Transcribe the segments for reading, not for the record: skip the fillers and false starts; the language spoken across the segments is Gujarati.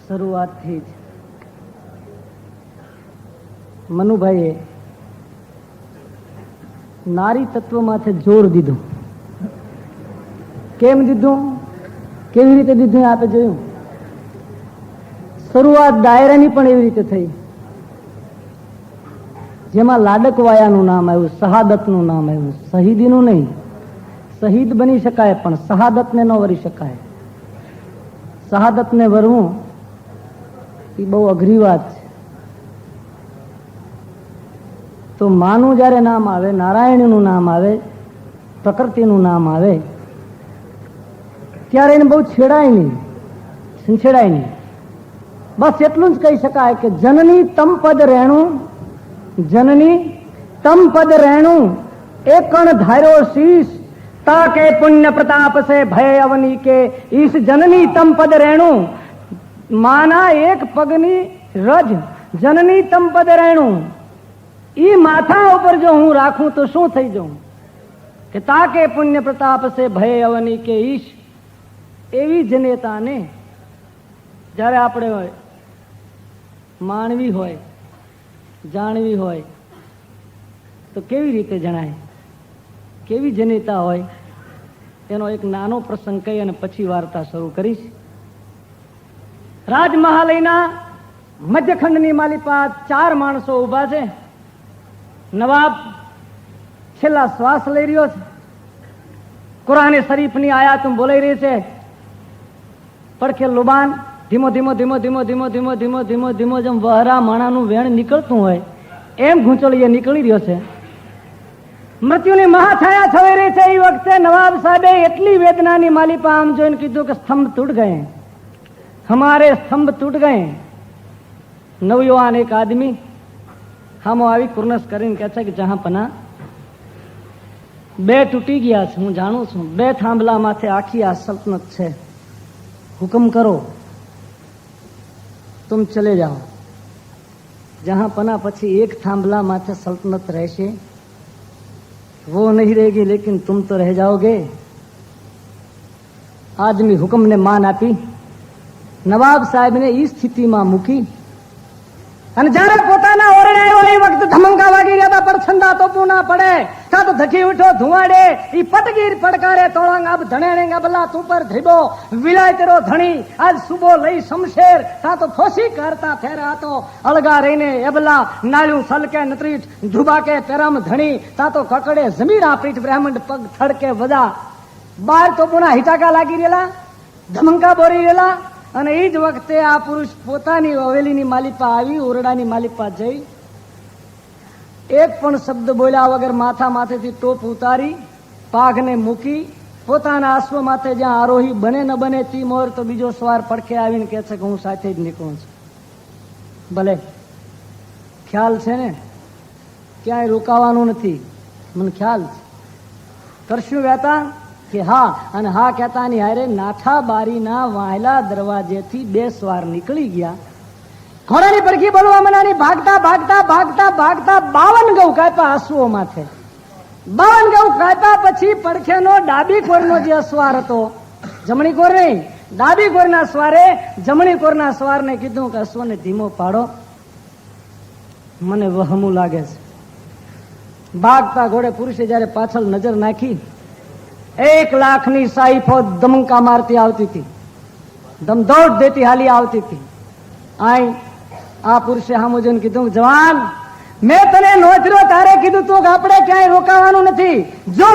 શરૂઆતથી જ મનુભાઈએ નારી તત્વ માથે જોર દીધું. કેમ દીધું, કેવી રીતે દીધું આપે જોયું. શરૂઆત ડાયરાની પણ એવી રીતે થઈ, જેમાં લાડકવાયાનું નામ આવ્યું, શહાદતનું નામ આવ્યું. શહીદીનું નહીં, શહીદ બની શકાય પણ શહાદતને ન વરી શકાય. શહાદતને વરવું એ બહુ અઘરી વાત છે. તો માનું જયારે નામ આવે, નારાયણનું નામ આવે, પ્રકૃતિનું નામ આવે, ત્યારે એને બહુ છેડાય નહીં, છેડાય નહીં. બસ એટલું જ કહી શકાય કે જનની તમ પદ રેણું, જનની તમ પદ રેણું, એકણ ધાર્યો શીશ, તાકે પુણ્ય પ્રતાપ સે ભય અવની કે ઈશ. જનની તમ પદ રેણું, માના એક પગની રજ, જનની તમ પદ રેણું, ઈ માથા ઉપર જો હું રાખું તો શું થઈ જાઉં કે તાકે પુણ્ય પ્રતાપ સે ભય અવની કે ઈશ. એવી જનેતાને જ્યારે આપણે માણવી હોય, જાણવી હોય તો કેવી રીતે જણાય, કેવી જનેતા હોય, એનો એક નાનો પ્રસંગ કહી અને પછી વાર્તા શરૂ કરીશ. રાજમહાલયના મધ્યખંડની માલિપા 4 માણસો ઉભા છે. નવાબ છેલ્લા શ્વાસ લઈ રહ્યો છે, કુરાને શરીફની આયાત બોલાઈ રહી છે. પડખે લુબાન ધીમો ધીમો ધીમો ધીમો ધીમો ધીમો ધીમો ધીમો ધીમો જેમ વહરા માણાનું વેણ નીકળતું હોય એમ ઘૂંચળીએ નીકળી રહ્યો છે. મૃત્યુની મહાછાયા છવાઈ રહી છે. એ વખતે નવાબ સાહેબે એટલી વેદનાની માલિપા આમ જોઈને કીધું કે સ્તંભ તૂટ ગયે, હમારે સ્તંભ તૂટ ગયે. નવયુવાન એક આદમી હામો આવી કુર્નસ કરીને કહે છે કે જહાં પના 2 તૂટી ગયા છે, હું જાણું છું. 2 થાંભલા માથે આખી આ સલ્તનત છે. હુકમ કરો, तुम चले जाओ. जहां पना પછી 1 થાંભલા માથે સલ્તનત રહેશે, वो नहीं रहेगी लेकिन तुम तो रह जाओगे. आदमी हुक्म ने मान આપી. નવાબ સાહેબને ઈ સ્થિતિમાં મૂકી અને જ્યારે પોતાના ઓરડે આવ્યો એ વખત ધમંકા વાગી રહ્યા હતા, પણ છંદા તો પૂના પડે, કાં તો ધકી ઉઠો ધુવાડે, ઈ પટગીર પડકારે તોળંગ અબ ધણેણેંગા બલા તું પર ધ્રીબો વિલાય તેરો ધણી આજ સુબો લઈ શમશેર, કાં તો ફોસી કરતા ફેરા તો અળગા રહીને એબલા નાળ્યું સલકે નત્રીઠ ધુબાકે પેરમ ધણી, કાં તો કકડે જમીરા પીઠ બ્રાહ્મણ પગ થડકે વજા. બાર તો પૂના હિટાકા લાગી રહેલા, ધમંકા બોરી રહેલા. અને એ જ વખતે આ પુરુષ પોતાની હવેલીની માલિપા આવી, ઓરડાની માલિપા જઈ, એક પણ શબ્દ બોલ્યા વગર માથા માથેથી ટોપ ઉતારી પાઘને મૂકી પોતાના અશ્વ માથે જ્યાં આરોહી બને ન બને તી મોર તો બીજો સવાર પડખે આવીને કહે છે કે હું સાથે જ નીકળું છું. ભલે ખ્યાલ છે ને, ક્યાંય રોકાવાનું નથી, મને ખ્યાલ છે. કરશું વહેતા કે હા, અને હા કહેતા ની હારે નાઠા બારીના વાયલા દરવાજેથી 2 સવાર નીકળી ગયા. ઘોડાની પડખી બોલવા મનાની ભાગતા ભાગતા ભાગતા ભાગતા 52 ગૌ કાપ્યા અશ્વો માથે. 52 ગૌ કાપ્યા પછી પડખેનો ડાબી કોરનો જે અસવાર હતો, જમણી કોર નહીં, ડાબી કોરના સવારે જમણી કોરના સવારને કીધું કે અશ્વને ધીમો પાડો, મને વહમું લાગે છે. ભાગતા ઘોડે પુરુષે જયારે પાછળ નજર નાખી, 1 લાખની શાહી ફોજ ધમંકા મારતી આવતી હતી, ધમધોડ દેતી હાલી આવતી હતી. આ પુરુષે સામું જોઈને કીધું, જવાન મેં તને નોતર્યો તારે કીધું તું કે આપણે ક્યાંય રોકાવાનું નથી. જો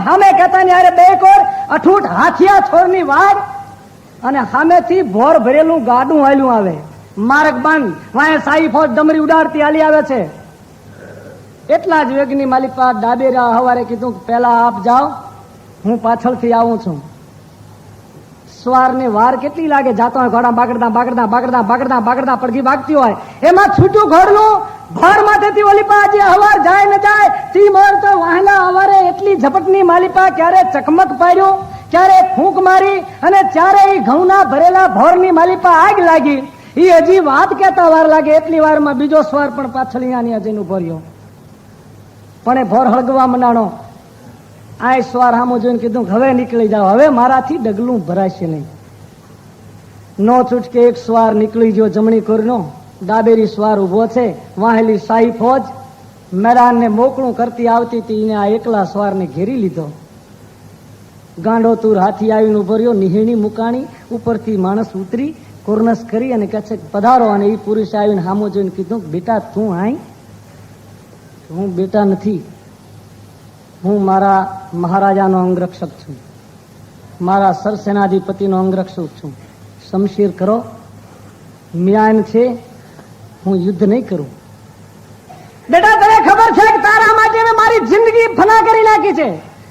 હામે કહેતા ને યારે 2 કોર અઠૂટ હાથિયા છોરની વાડ અને સામેથી ભોર ભરેલું ગાડું હાલ્યું આવે, માર્ગ બંધ, વાય શાહી ફોજ ડમરી ઉડાડતી હાલી આવે છે. એટલા જ વેગની માલિપા ડાબેરા હવારે કીધું કે પેલા આપ જાઓ, હું પાછળથી આવું છું. સવારને વાર કેટલી લાગે, જાતો હોય ઘોડા બાગડતા બાગડતા બાગડતા બાગડતા બાગડતા પડઘી ભાગતી હોય, એમાં છૂટું ઘોડનું ભર માથેથી ઓલીપા જે હવાર જાય ન જાય તી મોર તો વાહલા હવારે એટલી ઝપટની માલિપા ક્યારે ચકમક પાડ્યું, ક્યારે ફૂંક મારી અને ત્યારે એ ઘઉંના ભરેલા ભોરની માલિપા આગ લાગી. એ હજી વાત કહેતા વાર લાગે, એટલી વારમાં બીજો સવાર પણ પાછળ અહીંયા જઈને ઉભો રહ્યો. પણ એ ભોર હળગવા મંડાણો. આ સવાર સામો જોઈને કીધું હવે નીકળી જાઓ, હવે મારાથી ડગલું ભરાશે નહીં. નો છૂટકે એક સવાર નીકળી ગયો જમણી કોરનો, ડાબેરી સવાર ઉભો છે, વાહેલી શાહી ફોજ મેદાનને મોકળું કરતી આવતી હતી. એને આ એકલા સવારને ઘેરી લીધો. ગાંડો તુર હાથી આવીને ઉભો રહ્યો, નિહીણી મુકાણી, ઉપરથી માણસ ઉતરી કોરનસ કરી અને કહે છે પધારો. અને એ પુરુષ આવીને સામો જોઈને કીધું બેટા તું આય? હું બેટા નથી, હું મારા મહારાજાનો અંગરક્ષક છું, મારા સરસેનાધિપતિનો અંગરક્ષક છું. શમશીર કરો, મ્યાન છે, હું યુદ્ધ નહીં કરું. બેટા તને ખબર છે કે તારા માટે મેં મારી જિંદગી ફના કરી નાખી છે.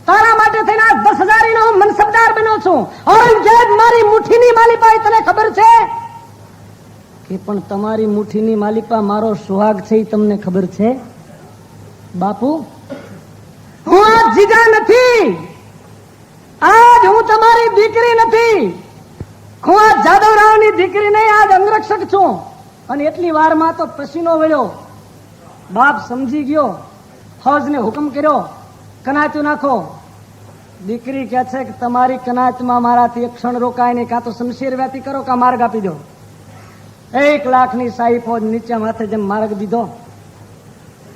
તારા માટે થઈને 10,000 નો હું મનસબદાર બન્યો છું. ઔરંગઝેબ મારી મુઠ્ઠીની માલિપા, તને ખબર છે કે પણ તમારી મુઠ્ઠીની માલિપા મારો સુહાગ છે એ તમને ખબર છે? બાપુ હું આજ જીજા નથી, આજ હું તમારી દીકરી નથી, હું આ જાદવરાવની દીકરી નહીં, આજ અંગરક્ષક છું. અને એટલી વારમાં તો પસીનો વળ્યો. બાપ સમજી ગયો, ફૌજને હુકમ કર્યો કનાતું નાખો. દીકરી કહે છે કે તમારી કનાતમાં મારાથી એક ક્ષણ રોકાય નહીં, કાં તો શમશીર વ્યાતી કરો કાં માર્ગ આપી દો. 1 લાખની શાહી ફૌજ નીચે માથે જેમ માર્ગ દીધો,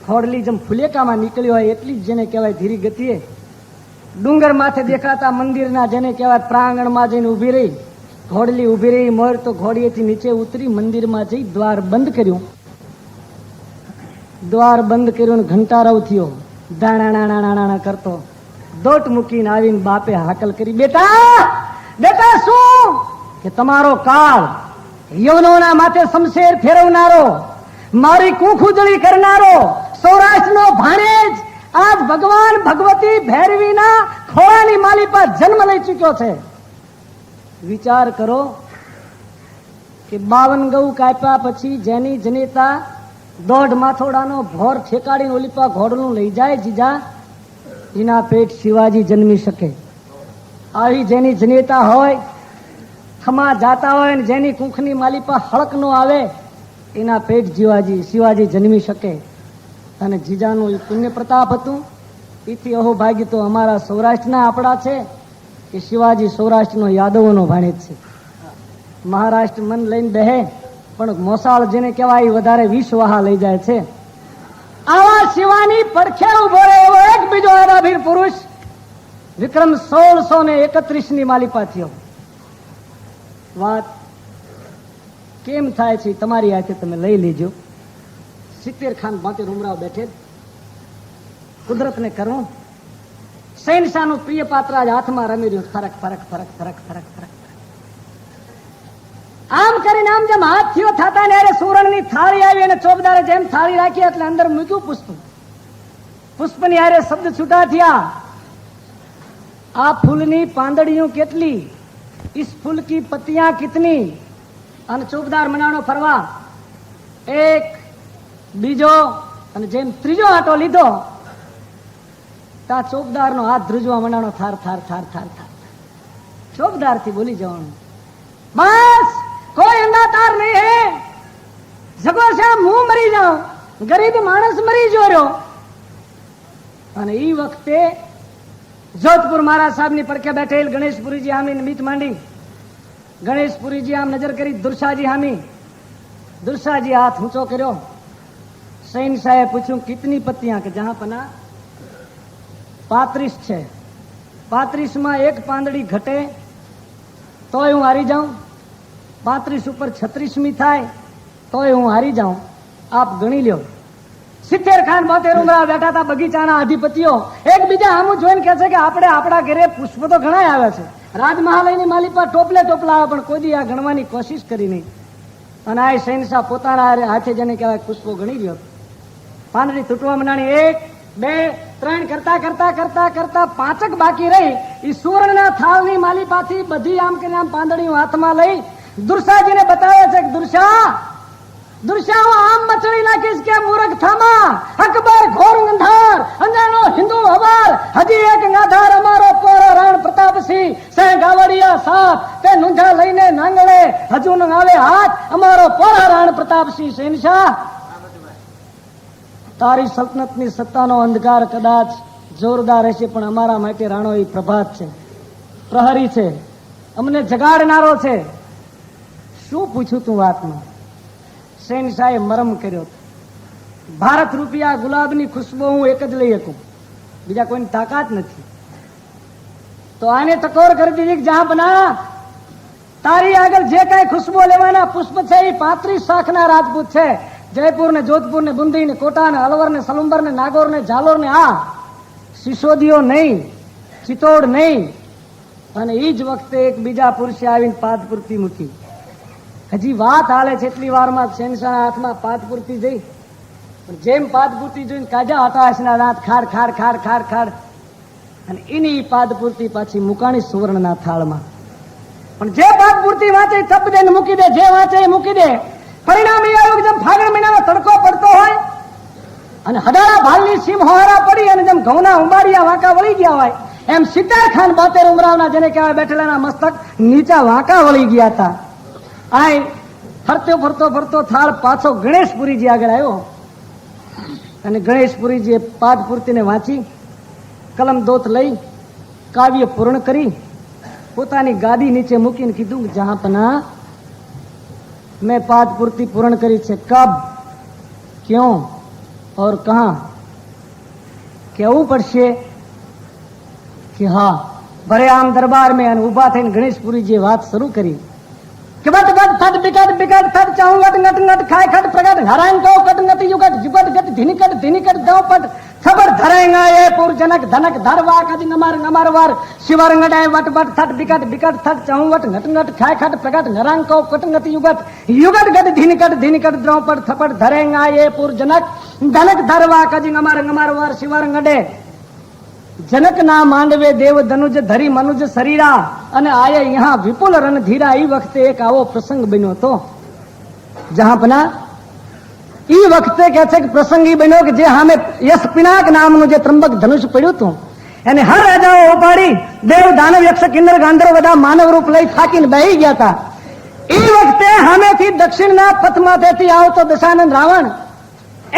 ખોડલી જેમ ફુલેકામાં નીકળ્યો હોય એટલી જ જેને કહેવાય ધીરી ગતિએ ડુંગર માથે દેખાતા મંદિરના જેને કહેવાય પ્રાંગણમાં જઈને ઉભી રહી. ઘોડલી ઉભી રહી, મોર તો ઘોડીએથી નીચે ઉતરી મંદિરમાં જઈ દ્વાર બંધ કર્યું. દ્વાર બંધ કર્યું, ઘંટારવ થયો, દાણા કરતો દોટ મૂકીને આવીને બાપે હાકલ કરી, બેટા બેટા શું? કે તમારો કાળ યવનોના માથે શમશેર ફેરવનારો, મારી કૂખ ઉજળી કરનારો, સૌરાષ્ટ્રનો ભાણેજ આજ ભગવાન ભગવતી ભૈરવીના ખોળાની માલી પર જન્મ લઈ ચૂક્યો છે. વિચાર કરો કે 52 ગૌ કાપ્યા પછી જેની જનેતા 1.5 માથોડાનો ભોર ઠેકાડીને ઓલીપા ઘોડલું લઈ જાય જીજા, એના પેટ શિવાજી જન્મી શકે. આવી જેની જનેતા હોય, ખમા જાતા હોય ને જેની કુંખની માલિપા હળક નો આવે, એના પેટ શિવાજી જન્મી શકે. અને જીજાનું પુણ્ય પ્રતાપ હતું. એથી અહોભાગ્ય તો અમારા સૌરાષ્ટ્રના આપણા છે કે શિવાજી સૌરાષ્ટ્રનો યાદવોનો ભાણેજ છે. મહારાષ્ટ્ર મન લઈને બેહે પણ મોસાળ જેને કહેવાય વધારે 20 વાહા લઈ જાય છે. આવા શિવાની પડખે ઉભો એવો એક બીજો આદાભીર પુરુષ વિક્રમ 1631 ની માલિપા થયો. વાત કેમ થાય છે તમારી હાથે તમે લઈ લેજો. 70 ખાન 72 ઉમરાવ બેઠે, કુદરતને કરવું. શહેનશાહનું પ્રિય પાત્ર આજ હાથમાં રમી રહ્યું. ફરક ફરક ફરક ફરક ફરક ફરક આમ કરીને આમ જેમ હાથ થયો થતા ને અરે સુવર્ણની થાળી આવી અને ચોબદારે જેમ થાળી રાખી એટલે અંદર મૂક્યું પુષ્પ. પુષ્પની હારે શબ્દ છૂટા થયા, આ ફૂલની પાંદડીઓ કેટલી, ઇસ ફૂલ કી પત્તિયાં કિતની. અને ચોબદાર મનાણો ફરવા, એક બીજો અને જેમ ત્રીજો આટો લીધો તા ચોબદારનો હાથ ધ્રુજવા મનાણો, થાર થાર થાર થાર થાર. ચોબદાર થી બોલી જવાનું, બસ કોઈ અંદાતાર નહીં હે, જગો શ્યામ હું મરી જાઉં, ગરીબ માણસ મરી જોયો. અને એ વખતે જોધપુર મહારાજ સાહેબ ની પડખે બેઠેલ ગણેશપુરીજી હામી નિમિત માંડી. ગણેશપુરીજી આમ નજર કરી દુર્શાજી હામી. દુર્શાજી હાથ ઊંચો કર્યો. શહેનશાહે પૂછ્યું કિતની પત્તિયાં? કે જહાં પના 35 છે. 35 માં એક પાંદડી ઘટે તોય હું હારી જાઉં, 35 ઉપર 36મી થાય તોય હું હારી જાઉં, આપ ગણી લ્યો. 70 ખાન 72 ઉમરા બેઠા હતા બગીચાના અધિપતિઓ એકબીજા આમ જોઈને કહે છે કે આપણે આપણા ઘરે પુષ્પ તો ઘણા આવે છે, રાજમહાલયની માલિપા ટોપલે ટોપલા આવે, પણ કોઈ દી આ ગણવાની કોશિશ કરી નહીં. અને આ શહેનશાહ પોતાના હાથે જેને કહેવાય પુષ્પો ગણી રહ્યો. પાંદડી તૂટવા મંડાણી, 1 2 3 કરતા કરતા કરતા કરતા 5 બાકી રહી. એ સુવર્ણના થાળની માલિપાથી બધી આમ કરીને આમ પાંદડીઓ હાથમાં લઈ દુર્શાજીને બતાવે છે કે દુર્શા હું આમ મચડી નાખીશ કે મૂર્ખ થામા, અકબર ઘોર અંધાર, અંજાણો હિન્દુ હવાર, હજી એક ગાધાર અમારો પોરો રણ પ્રતાપસિંહ, સે ગાવડિયા સાથ તે નુંજા લઈને નાંગળે, હજુ ન આવે હાથ અમારો પોરો રણ પ્રતાપસિંહ. શહેનશાહ, તારી સલ્તનતની સત્તાનો અંધકાર કદાચ જોરદાર હશે, પણ અમારા માટે રાણો એ પ્રભાત છે, પ્રહરી છે, અમને જગાડનારો છે. શું પૂછ્યું તું વાતમાં? શહેનશાહે મરમ કર્યો. ભારત રૂપિયા ગુલાબની ખુશ્બુ હું એક જ લઈ શકું, બીજા કોઈની તાકાત નથી. તો આને ટકોર કરી દીધી કે જહાં બના, તારી આગળ જે કઈ ખુશ્બુ લેવાના પુષ્પ છે એ 35 શાખના રાજપૂત છે. જયપુર ને જોધપુર ને બુંદી ને કોટા ને અલવર ને સલુંબર ને નાગોર ને ઝાલોર ને આ સિસોદીઓ નહીં, ચિત્તોડ નહીં. અને એ જ વખતે એક બીજા પુરુષે આવીને પાદપુરતી મૂકી. હજી વાત હાલે છે એટલી વારમાં શહેનશાહના હાથમાં પાદપુરતી જઈ. પણ જેમ પાદપુરતી જોઈને કાજા હતાશના દાંત ખાડ ખાડ ખાડ ખાડ ખાડ, અને એની પાદપુરતી પાછી મુકાણી સુવર્ણના થાળમાં. પણ જે પાદપુરતી વાંચે તપ દે મૂકી દે, જે વાંચે એ મૂકી દે. પરિણામ એ આવ્યું કે જેમ ફાગણ મહિનાનો તડકો પડતો હોય અને હડાળા ભાલની સીમ હોહારા પડી અને જેમ ઘઉંના ઉંબાડિયા વાંકા વળી ગયા હોય, એમ 70 ખાન 72 ઉમરાવના જેને કહેવાય બેઠેલાના મસ્તક નીચા વાંકા વળી ગયા હતા. આ ફરતો ફરતો ફરતો થાળ પાછો ગણેશપુરીજી આગળ આવ્યો અને ગણેશપુરીજીએ પાદપુરતીને વાંચી, કલમ દોત લઈ કાવ્ય પૂર્ણ કરી પોતાની ગાદી નીચે મૂકીને કીધું, જહાંપના મેં पादपूर्ति पूर्ण करी છે. कब, क्यों और कहां? કેવું પડશે કે હા. ભરે આમ દરબાર મેં ઉભા થઈને ગણેશપુરીજીએ વાત શરૂ કરી કે બટ બટ ફટ બિકટ બિકટ ફટ ચાઉંગટ ngટ ngટ ખાય ખટ પ્રગટ હરાંગ કો કટ ngટ યુગટ યુગટ ગટ ધીનિકટ દવ પટ ખબર ધરેંગા એ પુર જનક ધનક ધરવા કદી નમાર નમાર વાર શિવર ngડાય વટ બટ થટ બિકટ બિકટ થટ ચાઉંગટ ngટ ngટ ખાય ખટ પ્રગટ હરાંગ કો કટ ngટ યુગટ યુગટ ગટ ધીનિકટ દ્રવ પટ થપટ ધરેંગા એ પુર જનક ધનક ધરવા કદી નમાર નમાર વાર શિવર ngડે जनक ना मांडवे देव धनुज धरी मनुज शरीरा અને આયે यहाँ વિપુલ રણધીરા. એ વખતે એક આવો પ્રસંગ બન્યો હતો જહાંપના. એ વખતે કે છે કે પ્રસંગ એ બન્યો કે જે સામે યશ પિનાક નામનું જે ત્રંબક ધનુષ પડ્યું હતું એને હર રાજાઓ ઉપાડી દેવ દાનવ યક્ષ કિન્નર ગાંધર્વ બધા માનવ રૂપ લઈ થાકીને બેહી ગયા હતા. એ વખતે સામેથી દક્ષિણના પથમાંથી આવતો દશાનંદ રાવણ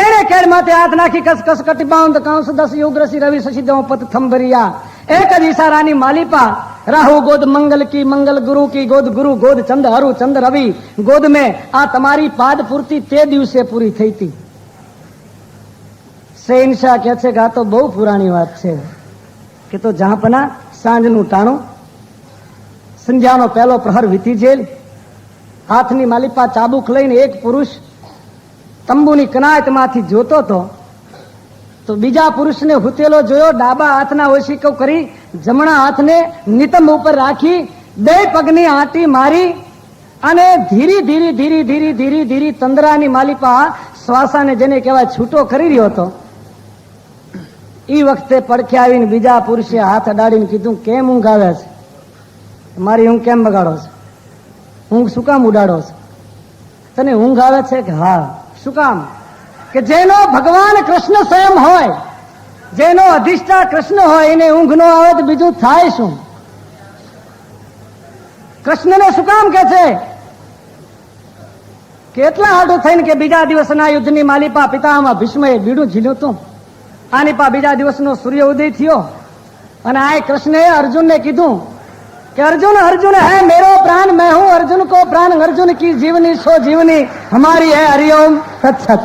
એને કેળ માથે હાથ નાખી કસ કસ કટી બાઉન્દ કાંસ 10 યુગ રસી રવિ શશી દેવ પત થંભરિયા. એક જ ઈશારાની માલિપા રાહુ ગોદ મંગલ કી મંગલ ગુરુ કી ગોદ ગુરુ ગોદ ચંદ હરુ ચંદ રવિ ગોદ में આ તમારી પાદ પૂર્તિ તે દિવસે પૂરી થઈ હતી. શહેનશાહ કહે છે કે આ તો બહુ પુરાણી વાત છે કે તો જહાંપના સાંજનું ટાણું, સંધ્યાનો પહેલો પ્રહર વીતી જેલ, હાથની માલિપા ચાબુક લઈને એક પુરુષ તંબુની કનાતમાંથી જોતો હતો તો બીજા પુરુષને હુતેલો જોયો. ડાબા હાથના ઓશિકો કરી જમણા હાથને નિતંબ ઉપર રાખી બે પગની આંટી મારી અને ધીરી ધીરી ધીરી ધીરી ધીરી ધીરી તંદ્રાની માલિપા શ્વાસાને જેને કહેવાય છૂટો કરી રહ્યો હતો. એ વખતે પડખે આવીને બીજા પુરુષે હાથ અડાડીને કીધું, કેમ ઊંઘ આવે છે? મારી ઊંઘ કેમ બગાડો છે? ઊંઘ શું કામ ઉડાડો છે? તને ઊંઘ આવે છે? કે હા. શું કામ? કે જેનો ભગવાન કૃષ્ણ સ્વયં હોય, જેનો અધિષ્ઠા કૃષ્ણ હોય એને ઊંઘ ન આવે તો બીજું થાય શું? કૃષ્ણને શું કામ કે છે? કેટલા આડું થઈને કે બીજા દિવસના યુદ્ધની માલિપા પિતામાં ભીષ્મએ બીડું ઝીલ્યું હતું. આની પા બીજા દિવસનો સૂર્ય ઉદય થયો અને આ કૃષ્ણએ અર્જુનને કીધું कि अर्जुन अर्जुन है मेरो प्राण, मैं हूं अर्जुन को प्राण, अर्जुन की जीवनी सो जीवनी हमारी है, हरिओम तत्सत.